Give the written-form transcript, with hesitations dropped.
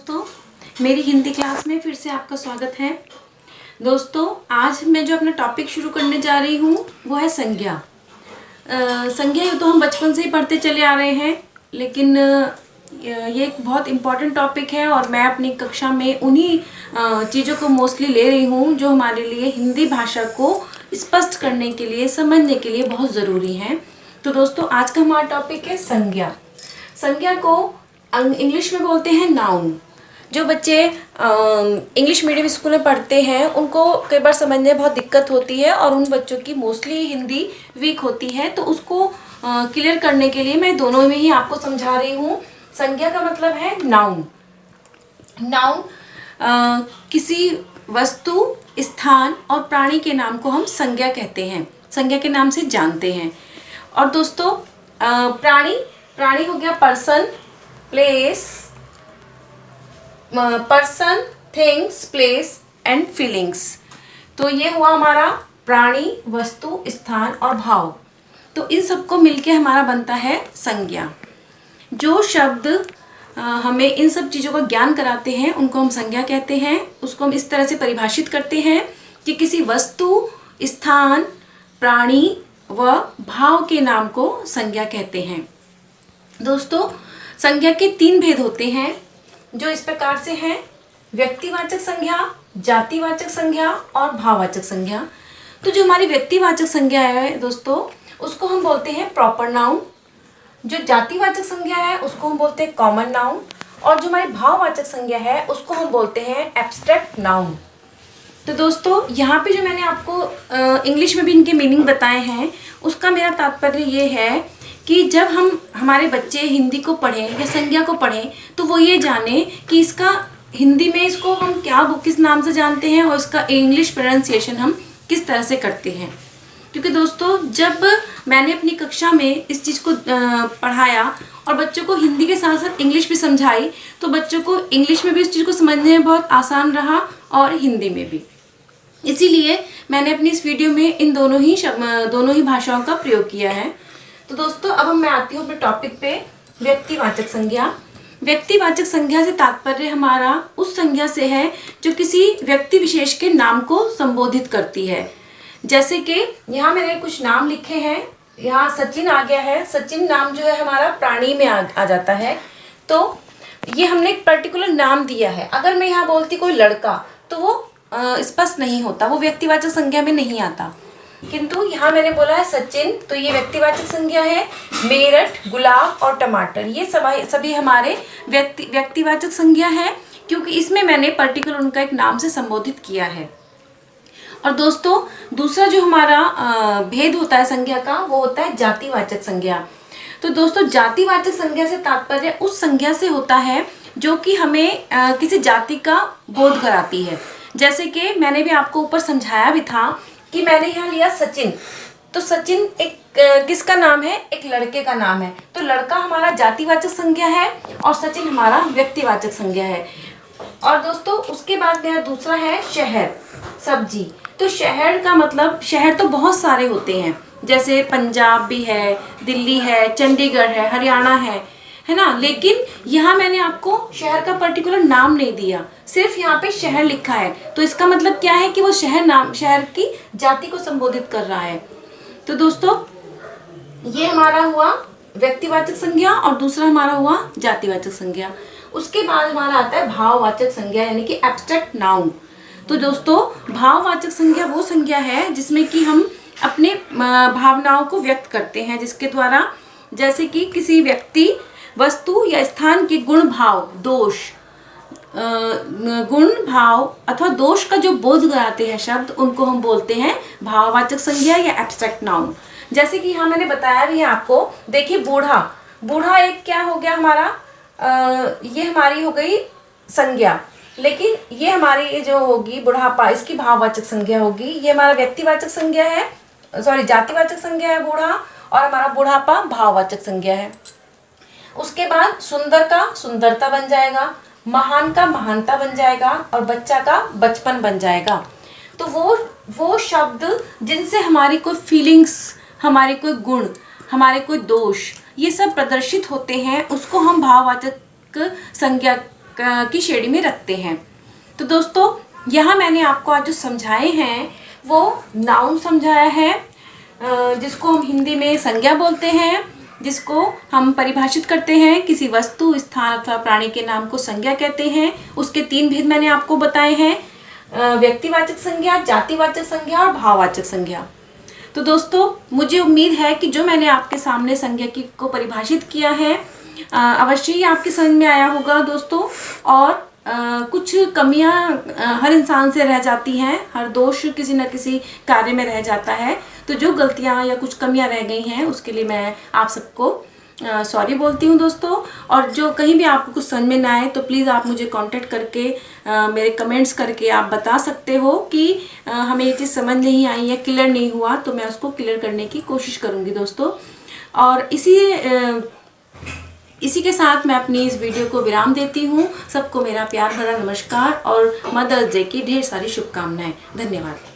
दोस्तों, मेरी हिंदी क्लास में फिर से आपका स्वागत है। दोस्तों, आज मैं जो अपना टॉपिक शुरू करने जा रही हूँ वो है संज्ञा। संज्ञा तो हम बचपन से ही पढ़ते चले आ रहे हैं, लेकिन ये एक बहुत इम्पॉर्टेंट टॉपिक है और मैं अपनी कक्षा में उन्हीं चीज़ों को मोस्टली ले रही हूँ जो हमारे लिए हिंदी भाषा को स्पष्ट करने के लिए, समझने के लिए बहुत ज़रूरी हैं। तो दोस्तों, आज का हमारा टॉपिक है संज्ञा। संज्ञा को इंग्लिश में बोलते हैं नाउन। जो बच्चे इंग्लिश मीडियम स्कूल में पढ़ते हैं उनको कई बार समझने में बहुत दिक्कत होती है और उन बच्चों की मोस्टली हिंदी वीक होती है, तो उसको क्लियर करने के लिए मैं दोनों में ही आपको समझा रही हूँ। संज्ञा का मतलब है नाउन। नाउन किसी वस्तु, स्थान और प्राणी के नाम को हम संज्ञा कहते हैं, संज्ञा के नाम से जानते हैं। और दोस्तों, प्राणी हो गया person, place, person, things, place and feelings. तो ये हुआ हमारा प्राणी, वस्तु, स्थान और भाव। तो इन सबको मिलके हमारा बनता है संज्ञा। जो शब्द हमें इन सब चीज़ों का ज्ञान कराते हैं उनको हम संज्ञा कहते हैं। उसको हम इस तरह से परिभाषित करते हैं कि किसी वस्तु, स्थान, प्राणी व भाव के नाम को संज्ञा कहते हैं। दोस्तों, संज्ञा के 3 भेद होते हैं जो इस प्रकार से हैं: व्यक्तिवाचक संज्ञा, जातिवाचक संज्ञा और भाववाचक संज्ञा। तो जो हमारी व्यक्तिवाचक संज्ञा है दोस्तों, उसको हम बोलते हैं प्रॉपर नाउन। जो जातिवाचक संज्ञा है उसको हम बोलते हैं कॉमन नाउन। और जो हमारी भाववाचक संज्ञा है उसको हम बोलते हैं एब्स्ट्रैक्ट नाउन। तो दोस्तों, यहाँ पे जो मैंने आपको इंग्लिश में भी इनके मीनिंग बताए हैं, उसका मेरा तात्पर्य ये है कि जब हमारे बच्चे हिंदी को पढ़ें या संज्ञा को पढ़ें तो वो ये जाने कि इसका हिंदी में इसको हम किस नाम से जानते हैं और इसका इंग्लिश प्रोनाउंसिएशन हम किस तरह से करते हैं। क्योंकि दोस्तों, जब मैंने अपनी कक्षा में इस चीज़ को पढ़ाया और बच्चों को हिंदी के साथ साथ इंग्लिश भी समझाई, तो बच्चों को इंग्लिश में भी इस चीज़ को समझने में बहुत आसान रहा और हिंदी में भी। इसीलिए मैंने अपनी इस वीडियो में इन दोनों ही भाषाओं का प्रयोग किया है। तो दोस्तों, अब मैं आती हूँ अपने टॉपिक पे, व्यक्तिवाचक संज्ञा। व्यक्तिवाचक संज्ञा से तात्पर्य हमारा उस संज्ञा से है जो किसी व्यक्ति विशेष के नाम को संबोधित करती है। जैसे कि यहाँ मैंने कुछ नाम लिखे हैं। यहाँ सचिन आ गया है। सचिन नाम जो है हमारा प्राणी में आ जाता है। तो ये हमने एक पर्टिकुलर नाम दिया है। अगर मैं यहाँ बोलती कोई लड़का तो वो स्पष्ट नहीं होता, वो व्यक्तिवाचक संज्ञा में नहीं आता। किंतु यहाँ मैंने बोला है सचिन, तो ये व्यक्तिवाचक संज्ञा है। मेरठ, गुलाब और टमाटर, ये सभी हमारे व्यक्तिवाचक संज्ञा है, क्योंकि इसमें मैंने पर्टिकुलर उनका एक नाम से संबोधित किया है। और दोस्तों, दूसरा जो हमारा भेद होता है संज्ञा का, वो होता है जातिवाचक संज्ञा। तो दोस्तों, जातिवाचक संज्ञा से तात्पर्य उस संज्ञा से होता है जो कि हमें किसी जाति का बोध कराती है। जैसे कि मैंने भी आपको ऊपर समझाया भी था कि मैंने यहाँ लिया सचिन, तो सचिन एक किसका नाम है? एक लड़के का नाम है। तो लड़का हमारा जातिवाचक संज्ञा है और सचिन हमारा व्यक्तिवाचक संज्ञा है। और दोस्तों, उसके बाद मेरा दूसरा है शहर, सब्जी। तो शहर का मतलब, शहर तो बहुत सारे होते हैं, जैसे पंजाब भी है, दिल्ली है, चंडीगढ़ है, हरियाणा है ना। लेकिन यहाँ मैंने आपको शहर का पर्टिकुलर नाम नहीं दिया, सिर्फ यहाँ पे शहर लिखा है। तो इसका मतलब क्या है कि वो शहर की जाति को संबोधित कर रहा है। तो दोस्तों, ये हमारा हुआ व्यक्तिवाचक संज्ञा और दूसरा हमारा हुआ जातिवाचक संज्ञा। उसके बाद हमारा आता है भाववाचक संज्ञा, यानी कि एब्स्ट्रैक्ट नाउन। तो दोस्तों, भाववाचक संज्ञा वो संज्ञा है जिसमें कि हम अपने भावनाओं को व्यक्त करते हैं, जिसके द्वारा, जैसे कि किसी व्यक्ति, वस्तु या स्थान के गुण, भाव, दोष, गुण, भाव अथवा दोष का जो बोध कराते हैं शब्द, उनको हम बोलते हैं भाववाचक संज्ञा या एब्स्ट्रैक्ट नाउन। जैसे कि यहाँ मैंने बताया भी है आपको। देखिए, बूढ़ा एक क्या हो गया हमारा, ये हमारी हो गई संज्ञा। लेकिन ये हमारी जो होगी बुढ़ापा, इसकी भाववाचक संज्ञा होगी। ये हमारा व्यक्तिवाचक संज्ञा है, जातिवाचक संज्ञा है बूढ़ा, और हमारा बुढ़ापा भाववाचक संज्ञा है। उसके बाद सुंदर का सुंदरता बन जाएगा, महान का महानता बन जाएगा और बच्चा का बचपन बन जाएगा। तो वो शब्द जिनसे हमारी कोई फीलिंग्स, हमारे कोई गुण, हमारे कोई दोष, ये सब प्रदर्शित होते हैं, उसको हम भाववाचक संज्ञा की श्रेणी में रखते हैं। तो दोस्तों यहाँ मैंने आपको आज जो समझाए हैं वो नाउन समझाया है, जिसको हम हिंदी में संज्ञा बोलते हैं, जिसको हम परिभाषित करते हैं किसी वस्तु, स्थान अथवा प्राणी के नाम को संज्ञा कहते हैं। उसके 3 भेद मैंने आपको बताए हैं, व्यक्तिवाचक संज्ञा, जातिवाचक संज्ञा और भाववाचक संज्ञा। तो दोस्तों मुझे उम्मीद है कि जो मैंने आपके सामने संज्ञा को परिभाषित किया है अवश्य ही आपके समझ में आया होगा दोस्तों। और कुछ कमियां हर इंसान से रह जाती हैं, हर दोष किसी न किसी कार्य में रह जाता है। तो जो गलतियां या कुछ कमियां रह गई हैं उसके लिए मैं आप सबको सॉरी बोलती हूँ दोस्तों। और जो कहीं भी आपको कुछ समझ में ना आए तो प्लीज़ आप मुझे कांटेक्ट करके मेरे कमेंट्स करके आप बता सकते हो कि हमें ये चीज़ समझ नहीं आई या क्लियर नहीं हुआ, तो मैं उसको क्लियर करने की कोशिश करूँगी दोस्तों। और इसी के साथ मैं अपनी इस वीडियो को विराम देती हूँ। सबको मेरा प्यार भरा नमस्कार और मदर्स डे की ढेर सारी शुभकामनाएं। धन्यवाद।